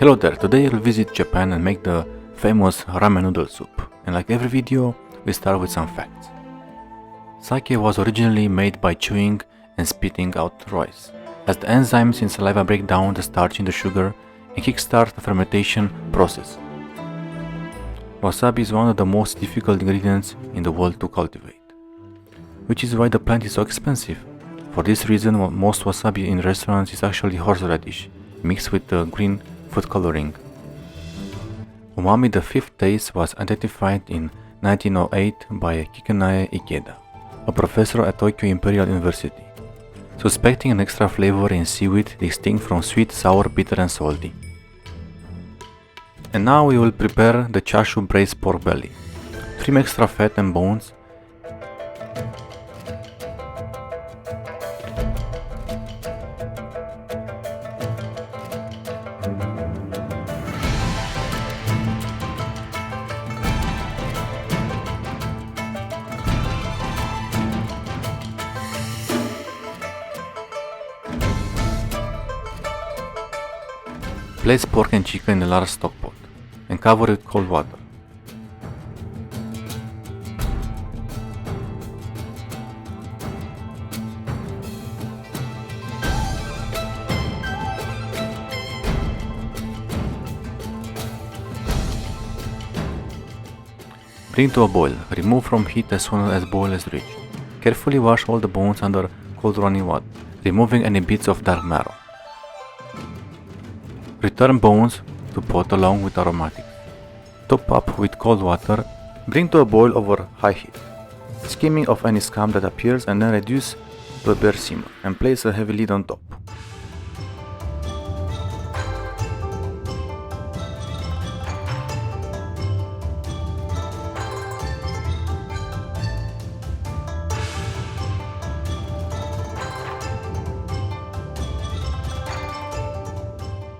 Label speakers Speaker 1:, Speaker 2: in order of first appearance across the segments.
Speaker 1: Hello there, today I'll visit Japan and make the famous ramen noodle soup. And like every video, we start with some facts. Sake was originally made by chewing and spitting out rice, as the enzymes in saliva break down the starch into sugar and kickstart the fermentation process. Wasabi is one of the most difficult ingredients in the world to cultivate, which is why the plant is so expensive. For this reason, most wasabi in restaurants is actually horseradish, mixed with green food coloring. Umami, the fifth taste, was identified in 1908 by Kikunae Ikeda, a professor at Tokyo Imperial University, suspecting an extra flavor in seaweed distinct from sweet, sour, bitter and salty. And now we will prepare the chashu braised pork belly. Trim extra fat and bones. Place pork and chicken in a large stock pot and cover it with cold water. Bring to a boil. Remove from heat as soon as boil is reached. Carefully wash all the bones under cold running water, removing any bits of dark marrow. Return bones to pot along with aromatics. Top up with cold water. Bring to a boil over high heat, skimming off any scum that appears, and then reduce to a bare simmer and place a heavy lid on top.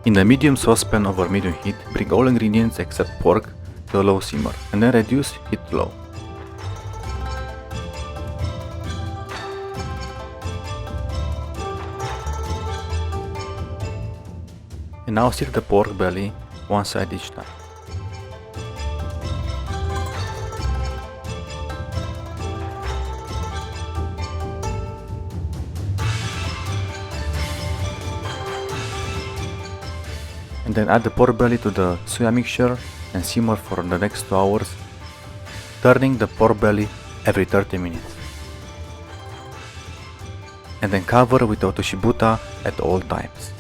Speaker 1: In a medium saucepan over medium heat, bring all ingredients except pork to a low simmer, and then reduce heat to low. And now sear the pork belly one side each time. And then add the pork belly to the soya mixture and simmer for the next 2 hours, turning the pork belly every 30 minutes. And then cover with a otoshibuta at all times.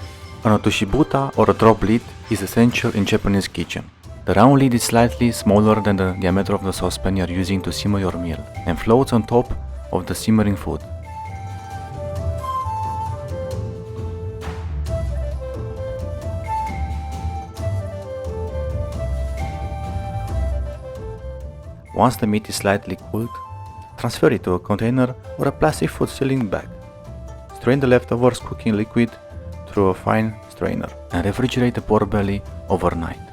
Speaker 1: An otoshibuta or a drop lid is essential in Japanese kitchen. The round lid is slightly smaller than the diameter of the saucepan you are using to simmer your meal and floats on top of the simmering food. Once the meat is slightly cooled, transfer it to a container or a plastic food sealing bag. Strain the leftovers cooking liquid through a fine strainer and refrigerate the pork belly overnight.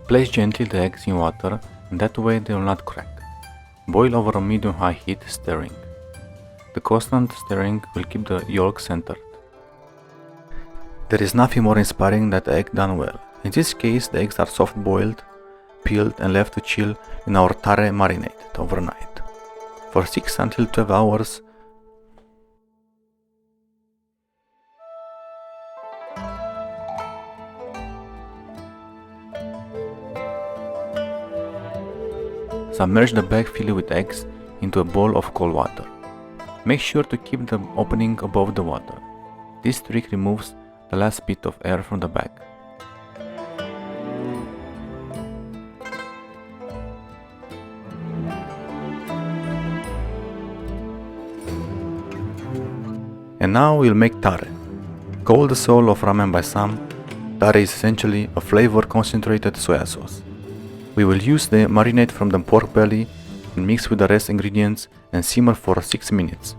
Speaker 1: Place gently the eggs in water, and that way they will not crack. Boil over a medium-high heat, stirring. The constant stirring will keep the yolk centered. There is nothing more inspiring than the egg done well. In this case, the eggs are soft boiled, peeled and left to chill in our tare marinade overnight for 6 until 12 hours. Submerge the bag filled with eggs into a bowl of cold water. Make sure to keep the opening above the water. This trick removes the last bit of air from the bag. And now we'll make tare. Called the soul of ramen by some, tare is essentially a flavor concentrated soya sauce. We will use the marinade from the pork belly and mix with the rest ingredients and simmer for 6 minutes.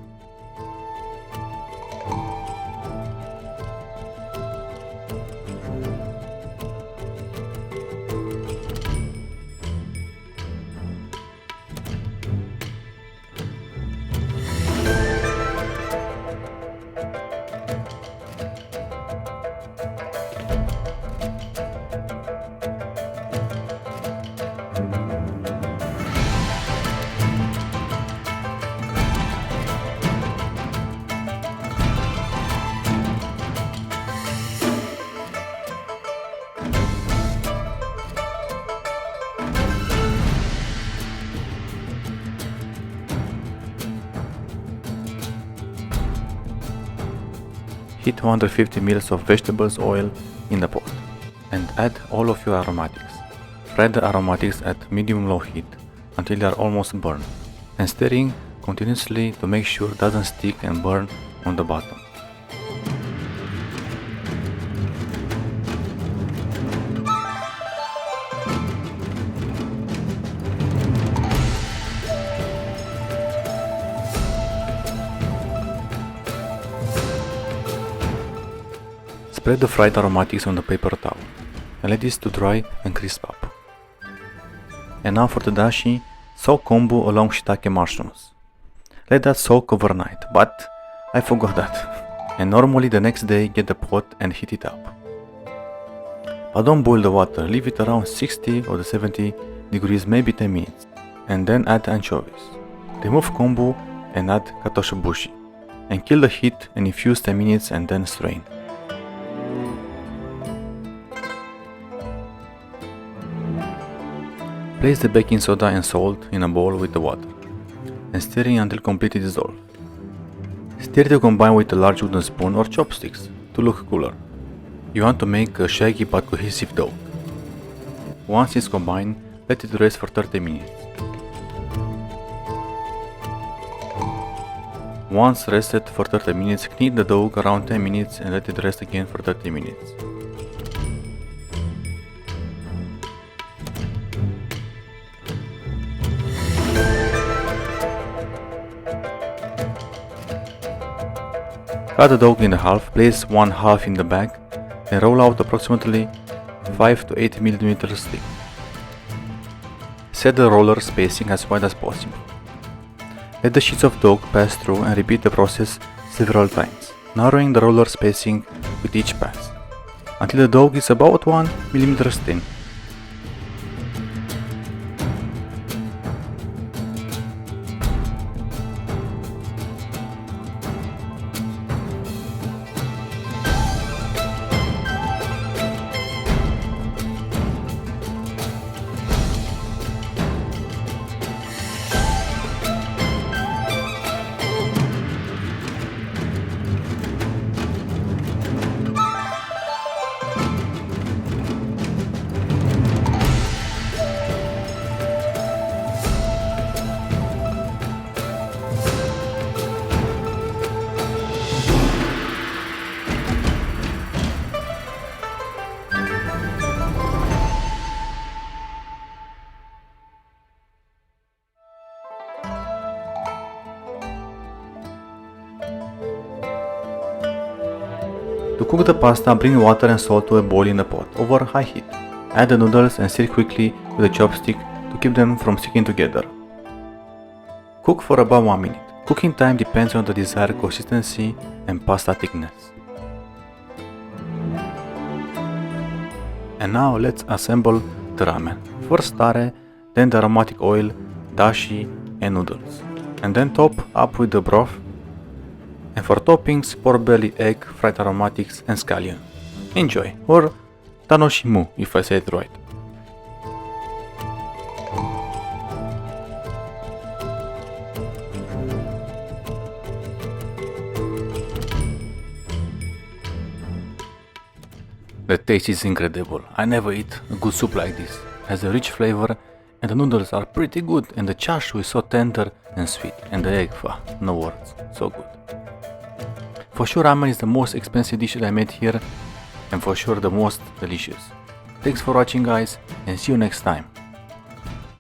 Speaker 1: Heat 150 ml of vegetables oil in the pot and add all of your aromatics. Fry the aromatics at medium-low heat until they are almost burned and stirring continuously to make sure it doesn't stick and burn on the bottom. Spread the fried aromatics on the paper towel and let this to dry and crisp up. And now for the dashi, soak kombu along shiitake mushrooms. Let that soak overnight, but I forgot that. And normally the next day get the pot and heat it up. But don't boil the water, leave it around 60 or 70 degrees, maybe 10 minutes. And then add anchovies. Remove kombu and add katoshibushi. And kill the heat and infuse 10 minutes and then strain. Place the baking soda and salt in a bowl with the water and stirring until completely dissolved. Stir to combine with a large wooden spoon or chopsticks to look cooler. You want to make a shaggy but cohesive dough. Once it's combined, let it rest for 30 minutes. Once rested for 30 minutes, knead the dough around 10 minutes and let it rest again for 30 minutes. Cut the dough in half, place one half in the bag and roll out approximately 5 to 8 mm thick. Set the roller spacing as wide as possible. Let the sheets of dough pass through and repeat the process several times, narrowing the roller spacing with each pass, until the dough is about 1 mm thin. To cook the pasta, bring water and salt to a boil in the pot over high heat. Add the noodles and stir quickly with a chopstick to keep them from sticking together. Cook for about 1 minute. Cooking time depends on the desired consistency and pasta thickness. And now let's assemble the ramen. First tare, then the aromatic oil, dashi and noodles. And then top up with the broth. And for toppings, pork belly, egg, fried aromatics and scallion. Enjoy, or tanoshimu if I say it right. The taste is incredible. I never eat a good soup like this. It has a rich flavor and the noodles are pretty good and the chashu is so tender and sweet and the egg, no words, so good. For sure ramen is the most expensive dish that I made here and for sure the most delicious. Thanks for watching guys and see you next time.